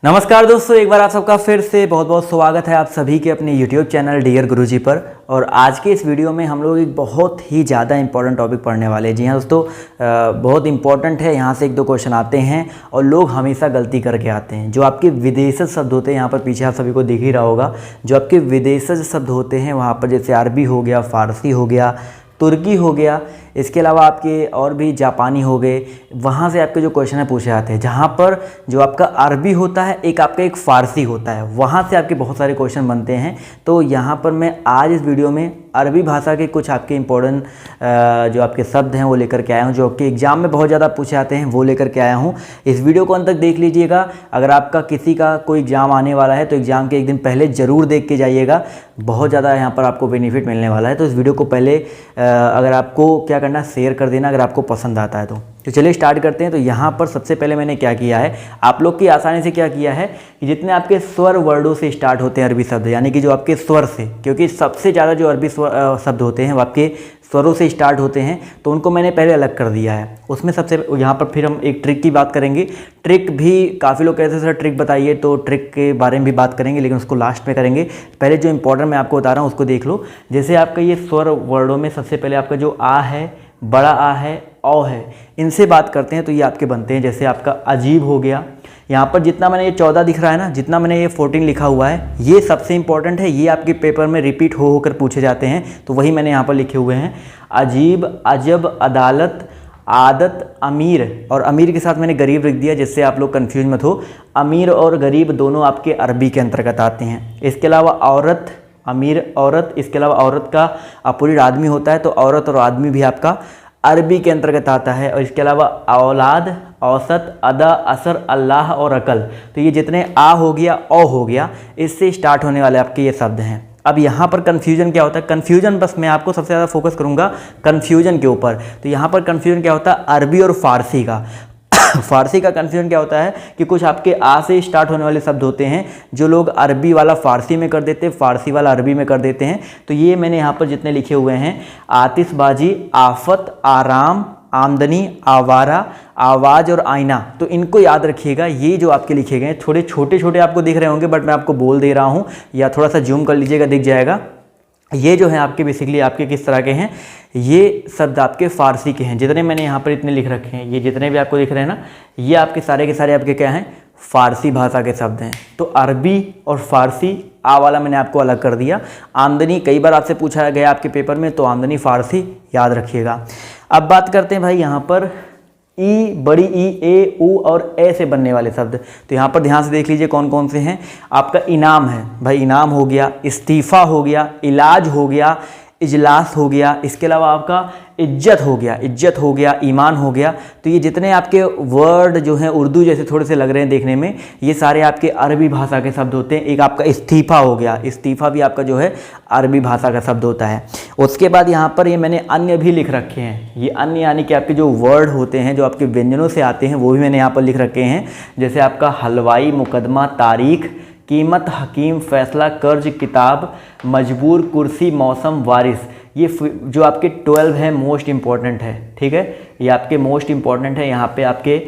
नमस्कार दोस्तों, एक बार आप सबका फिर से बहुत बहुत स्वागत है आप सभी के अपने YouTube चैनल डियर गुरुजी पर। और आज के इस वीडियो में हम लोग एक बहुत ही ज़्यादा इंपॉर्टेंट टॉपिक पढ़ने वाले हैं। जी हाँ दोस्तों, बहुत इंपॉर्टेंट है। यहाँ से एक दो क्वेश्चन आते हैं और लोग हमेशा गलती करके आते हैं। जो आपके विदेशज शब्द होते हैं, यहाँ पर पीछे आप सभी को दिख ही रहा होगा, जो आपके विदेशज शब्द होते हैं वहाँ पर जैसे अरबी हो गया, फ़ारसी हो गया, तुर्की हो गया, इसके अलावा आपके और भी जापानी हो गए, वहाँ से आपके जो क्वेश्चन है पूछे जाते हैं। जहाँ पर जो आपका अरबी होता है, एक आपका एक फ़ारसी होता है, वहाँ से आपके बहुत सारे क्वेश्चन बनते हैं। तो यहाँ पर मैं आज इस वीडियो में अरबी भाषा के कुछ आपके इम्पोर्टेंट जो आपके शब्द हैं वो लेकर के आया हूँ, जो आपके एग्ज़ाम में बहुत ज़्यादा पूछे जाते हैं, वो लेकर के आया हूँ। इस वीडियो को अंत तक देख लीजिएगा। अगर आपका किसी का कोई एग्ज़ाम आने वाला है तो एग्ज़ाम के एक दिन पहले ज़रूर देख के जाइएगा, बहुत ज़्यादा यहाँ पर आपको बेनिफिट मिलने वाला है। तो इस वीडियो को पहले अगर आपको क्या करना, शेयर कर देना अगर आपको पसंद आता है तो चलिए स्टार्ट करते हैं। तो यहाँ पर सबसे पहले मैंने क्या किया है, आप लोग की आसानी से क्या किया है कि जितने आपके स्वर वर्डों से स्टार्ट होते हैं अरबी शब्द, यानी कि जो आपके स्वर से, क्योंकि सबसे ज़्यादा जो अरबी शब्द होते हैं वो आपके स्वरों से स्टार्ट होते हैं, तो उनको मैंने पहले अलग कर दिया है। उसमें सबसे यहाँ पर फिर हम एक ट्रिक की बात करेंगे। ट्रिक भी काफ़ी लोग कहते हैं सर ट्रिक बताइए, तो ट्रिक के बारे में भी बात करेंगे, लेकिन उसको लास्ट में करेंगे। पहले जो इंपॉर्टेंट मैं आपको बता रहा हूँ उसको देख लो। जैसे आपका ये स्वर वर्डों में सबसे पहले आपका जो आ है, बड़ा आ है, औ है, इनसे बात करते हैं तो ये आपके बनते हैं। जैसे आपका अजीब हो गया, यहाँ पर जितना मैंने ये 14 दिख रहा है ना, जितना मैंने ये 14 लिखा हुआ है, ये सबसे इंपॉर्टेंट है। ये आपके पेपर में रिपीट हो होकर पूछे जाते हैं, तो वही मैंने यहाँ पर लिखे हुए हैं। अजीब, अजब, अदालत, आदत, अमीर, और अमीर के साथ मैंने गरीब लिख दिया जिससे आप लोग कंफ्यूज मत हो। अमीर और गरीब दोनों आपके अरबी के अंतर्गत आते हैं। इसके अलावा औरत, अमीर, औरत, इसके अलावा औरत का अपूर्ण आदमी होता है, तो औरत और आदमी भी आपका अरबी के अंतर्गत आता है। और इसके अलावा औलाद, औसत, अदा, असर, अल्लाह और अकल, तो ये जितने आ हो गया, औ हो गया, इससे स्टार्ट होने वाले आपके ये शब्द हैं। अब यहाँ पर कन्फ्यूजन क्या होता है, कन्फ्यूजन बस मैं आपको सबसे ज़्यादा फोकस करूँगा कन्फ्यूजन के ऊपर। तो यहाँ पर कन्फ्यूजन क्या होता है, अरबी और फ़ारसी का। फ़ारसी का कन्फ्यूजन क्या होता है कि कुछ आपके आ से स्टार्ट होने वाले शब्द होते हैं, जो लोग अरबी वाला फ़ारसी में कर देते हैं, फ़ारसी वाला अरबी में कर देते हैं। तो ये मैंने यहाँ पर जितने लिखे हुए हैं, आतिशबाजी, आफत, आराम, आमदनी, आवारा, आवाज़ और आईना, तो इनको याद रखिएगा। ये जो आपके लिखे गए हैं थोड़े छोटे छोटे आपको दिख रहे होंगे, बट मैं आपको बोल दे रहा हूँ, या थोड़ा सा जूम कर लीजिएगा, दिख जाएगा। ये जो है आपके बेसिकली आपके किस तरह के हैं, ये शब्द आपके फ़ारसी के हैं। जितने मैंने यहाँ पर इतने लिख रखे हैं, ये जितने भी आपको दिख रहे हैं ना, ये आपके सारे के सारे आपके क्या हैं, फ़ारसी भाषा के शब्द हैं। तो अरबी और फ़ारसी, आ वाला मैंने आपको अलग कर दिया। आमदनी कई बार आपसे पूछा गया आपके पेपर में, तो आमदनी फ़ारसी याद रखिएगा। अब बात करते हैं भाई यहाँ पर ई, बड़ी ई, ए, ऊ और ए से बनने वाले शब्द। तो यहाँ पर ध्यान से देख लीजिए कौन कौन से हैं। आपका इनाम है भाई, इनाम हो गया, इस्तीफ़ा हो गया, इलाज हो गया, इजलास हो गया, इसके अलावा आपका इज्जत हो गया, इज्जत हो गया, ईमान हो गया। तो ये जितने आपके वर्ड जो हैं उर्दू जैसे थोड़े से लग रहे हैं देखने में, ये सारे आपके अरबी भाषा के शब्द होते हैं। एक आपका इस्तीफ़ा हो गया, इस्तीफ़ा भी आपका जो है अरबी भाषा का शब्द होता है। उसके बाद यहाँ पर ये मैंने अन्य भी लिख रखे हैं। ये अन्य यानी कि आपके जो वर्ड होते हैं, जो आपके व्यंजनों से आते हैं, वो भी मैंने यहाँ पर लिख रखे हैं। जैसे आपका हलवाई, मुकदमा, तारीख, कीमत, हकीम, फैसला, कर्ज, किताब, मजबूर, कुर्सी, मौसम, वारिस। ये जो आपके 12 है मोस्ट इम्पॉर्टेंट है, ठीक है, ये आपके मोस्ट इम्पॉर्टेंट है। यहाँ पे आपके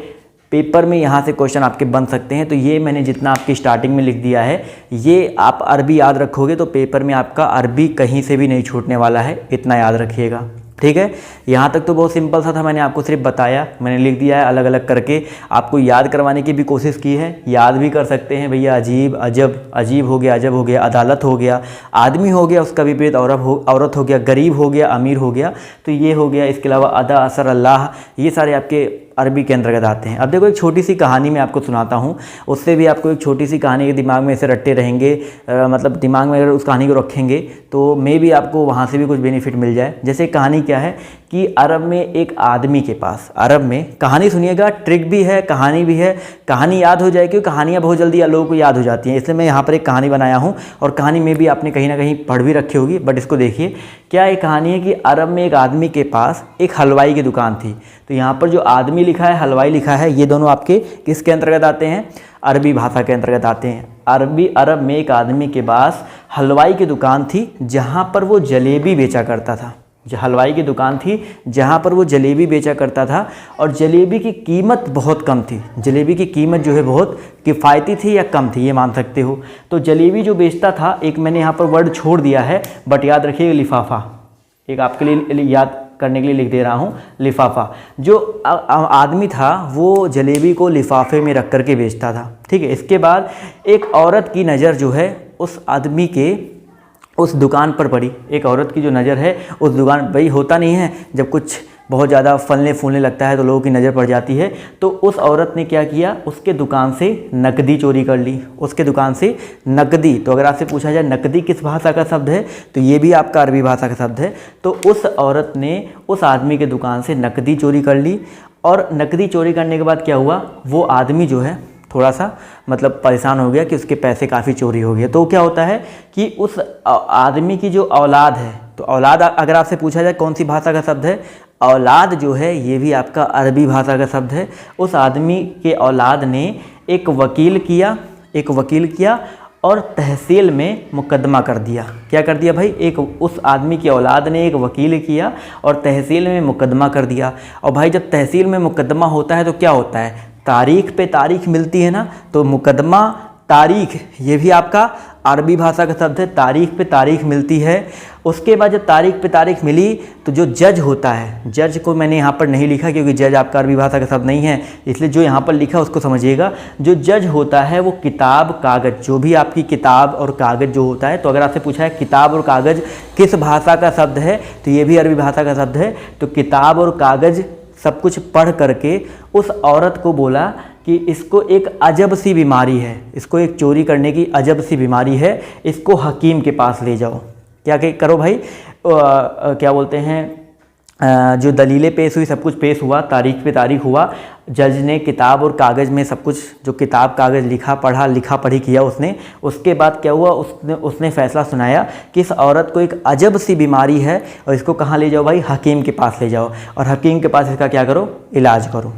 पेपर में यहाँ से क्वेश्चन आपके बन सकते हैं। तो ये मैंने जितना आपकी स्टार्टिंग में लिख दिया है, ये आप अरबी याद रखोगे तो पेपर में आपका अरबी कहीं से भी नहीं छूटने वाला है, इतना याद रखिएगा, ठीक है। यहाँ तक तो बहुत सिंपल सा था, मैंने आपको सिर्फ बताया, मैंने लिख दिया है अलग अलग करके, आपको याद करवाने की भी कोशिश की है। याद भी कर सकते हैं भैया, अजीब, अजब, अजीब हो गया, अजब हो गया, अदालत हो गया, आदमी हो गया, उसका विपरीत औरत हो गया, गरीब हो गया, अमीर हो गया, तो ये हो गया। इसके अलावा अदा, असर, अल्लाह, ये सारे आपके अरबी के अंतर्गत आते हैं। अब देखो एक छोटी सी कहानी मैं आपको सुनाता हूँ, उससे भी आपको एक छोटी सी कहानी के दिमाग में ऐसे रट्टे रहेंगे, मतलब दिमाग में अगर उस कहानी को रखेंगे तो मे भी आपको वहाँ से भी कुछ बेनिफिट मिल जाए। जैसे कहानी क्या है कि अरब में एक आदमी के पास, अरब में, कहानी सुनिएगा, ट्रिक भी है, कहानी भी है, कहानी याद हो जाए, क्योंकि कहानियाँ बहुत जल्दी लोगों को याद हो जाती हैं, इसलिए मैं यहाँ पर एक कहानी बनाया हूँ। और कहानी में भी आपने कहीं ना कहीं पढ़ भी रखी होगी, बट इसको देखिए। क्या एक कहानी है कि अरब में एक आदमी के पास एक हलवाई की दुकान थी। तो यहाँ पर जो आदमी लिखा है, हलवाई लिखा है, ये दोनों आपके किसके अंतर्गत आते हैं, अरबी भाषा के अंतर्गत आते हैं। अरब में एक आदमी के पास हलवाई की दुकान थी, जहाँ पर वो जलेबी बेचा करता था। हलवाई की दुकान थी जहाँ पर वो जलेबी बेचा करता था, और जलेबी की कीमत बहुत कम थी। जलेबी की कीमत जो है बहुत किफ़ायती थी या कम थी, ये मान सकते हो। तो जलेबी जो बेचता था, एक मैंने यहाँ पर वर्ड छोड़ दिया है बट याद रखिए लिफाफा, एक आपके लिए याद करने के लिए लिख दे रहा हूँ, लिफाफा। जो आदमी था वो जलेबी को लिफाफे में रख करके बेचता था, ठीक है। इसके बाद एक औरत की नज़र जो है उस आदमी के उस दुकान पर पड़ी। एक औरत की जो नज़र है उस दुकान, भाई होता नहीं है जब कुछ बहुत ज़्यादा फलने फूलने लगता है तो लोगों की नज़र पड़ जाती है। तो उस औरत ने क्या किया, उसके दुकान से नकदी चोरी कर ली, उसके दुकान से नकदी। तो अगर आपसे पूछा जाए नकदी किस भाषा का शब्द है, तो ये भी आपका अरबी भाषा का शब्द है। तो उस औरत ने उस आदमी के दुकान से नकदी चोरी कर ली, और नकदी चोरी करने के बाद क्या हुआ, वो आदमी जो है थोड़ा सा मतलब परेशान हो गया कि उसके पैसे काफ़ी चोरी हो गए। तो क्या होता है कि उस आदमी की जो औलाद है, तो औलाद अगर आपसे पूछा जाए कौन सी भाषा का शब्द है, औलाद जो है ये भी आपका अरबी भाषा का शब्द है। उस आदमी के औलाद ने एक वकील किया और तहसील में मुकदमा कर दिया। क्या कर दिया भाई, उस आदमी की औलाद ने एक वकील किया और तहसील में मुकदमा कर दिया। और भाई जब तहसील में मुकदमा होता है तो क्या होता है, तारीख पे तारीख मिलती है ना। तो मुकदमा तारीख, ये भी आपका अरबी भाषा का शब्द है, तारीख पे तारीख मिलती है। उसके बाद जब तारीख पे तारीख मिली तो जो जज होता है, जज को मैंने यहाँ पर नहीं लिखा क्योंकि जज आपका अरबी भाषा का शब्द नहीं है, इसलिए जो यहाँ पर लिखा उसको समझिएगा। जो जज होता है वो किताब कागज़, जो भी आपकी किताब और कागज़ जो होता है, तो अगर आपसे पूछा है किताब और कागज़ किस भाषा का शब्द है, तो ये भी अरबी भाषा का शब्द है। तो किताब और कागज़ सब कुछ पढ़ करके उस औरत को बोला कि इसको एक अजब सी बीमारी है, इसको एक चोरी करने की अजब सी बीमारी है, इसको हकीम के पास ले जाओ। क्या करो भाई, क्या बोलते हैं, जो दलीलें पेश हुई, सब कुछ पेश हुआ, तारीख पे तारीख हुआ। जज ने किताब और कागज़ में सब कुछ, जो किताब कागज़ लिखा पढ़ी किया उसने। उसके बाद क्या हुआ, उसने फ़ैसला सुनाया कि इस औरत को एक अजब सी बीमारी है और इसको कहाँ ले जाओ भाई, हकीम के पास ले जाओ, और हकीम के पास इसका क्या करो, इलाज करो।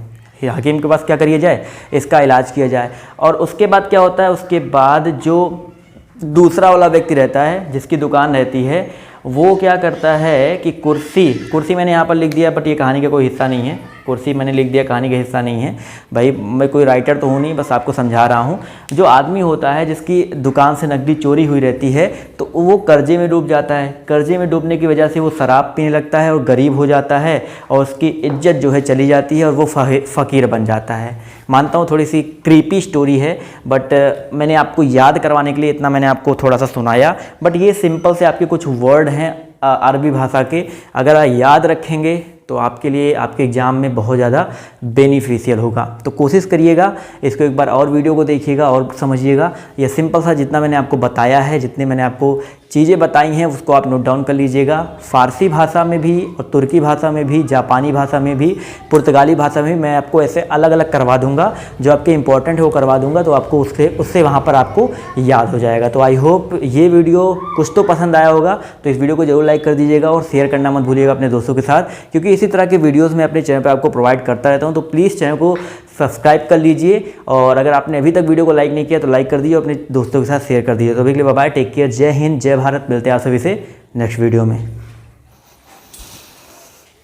हकीम के पास क्या करिए जाए, इसका इलाज किया जाए। और उसके बाद क्या होता है, उसके बाद जो दूसरा वाला व्यक्ति रहता है जिसकी दुकान रहती है, वो क्या करता है कि कुर्सी मैंने यहाँ पर लिख दिया बट ये कहानी का कोई हिस्सा नहीं है। कुर्सी मैंने लिख दिया, कहानी का हिस्सा नहीं है भाई, मैं कोई राइटर तो हूँ नहीं, बस आपको समझा रहा हूँ। जो आदमी होता है जिसकी दुकान से नकदी चोरी हुई रहती है तो वो कर्जे में डूब जाता है। कर्जे में डूबने की वजह से वो शराब पीने लगता है और गरीब हो जाता है, और उसकी इज्जत जो है चली जाती है और वो फ़कीर बन जाता है। मानता हूँ थोड़ी सी क्रीपी स्टोरी है, बट मैंने आपको याद करवाने के लिए इतना मैंने आपको थोड़ा सा सुनाया। बट ये सिंपल से आपके कुछ वर्ड हैं अरबी भाषा के, अगर आप याद रखेंगे तो आपके लिए आपके एग्ज़ाम में बहुत ज़्यादा बेनिफिशियल होगा। तो कोशिश करिएगा, इसको एक बार और वीडियो को देखिएगा और समझिएगा। ये सिंपल सा जितना मैंने आपको बताया है, जितने मैंने आपको चीज़ें बताई हैं उसको आप नोट डाउन कर लीजिएगा। फ़ारसी भाषा में भी और तुर्की भाषा में भी, जापानी भाषा में भी, पुर्तगाली भाषा में भी मैं आपको ऐसे अलग अलग करवा दूंगा। जो आपके इंपॉर्टेंट है वो करवा दूंगा, तो आपको उससे वहाँ पर आपको याद हो जाएगा। तो आई होप ये वीडियो कुछ तो पसंद आया होगा, तो इस वीडियो को जरूर लाइक कर दीजिएगा और शेयर करना मत भूलिएगा अपने दोस्तों के साथ, क्योंकि इसी तरह के वीडियोस मैं अपने चैनल पे आपको प्रोवाइड करता रहता हूँ। तो प्लीज़ चैनल को सब्सक्राइब कर लीजिए, और अगर आपने अभी तक वीडियो को लाइक नहीं किया तो लाइक कर दीजिए, अपने दोस्तों के साथ शेयर कर दीजिए। तो अभी के लिए बाय, टेक केयर, जय हिंद, जय भारत। मिलते हैं आप सभी से नेक्स्ट वीडियो में।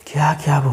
क्या बोल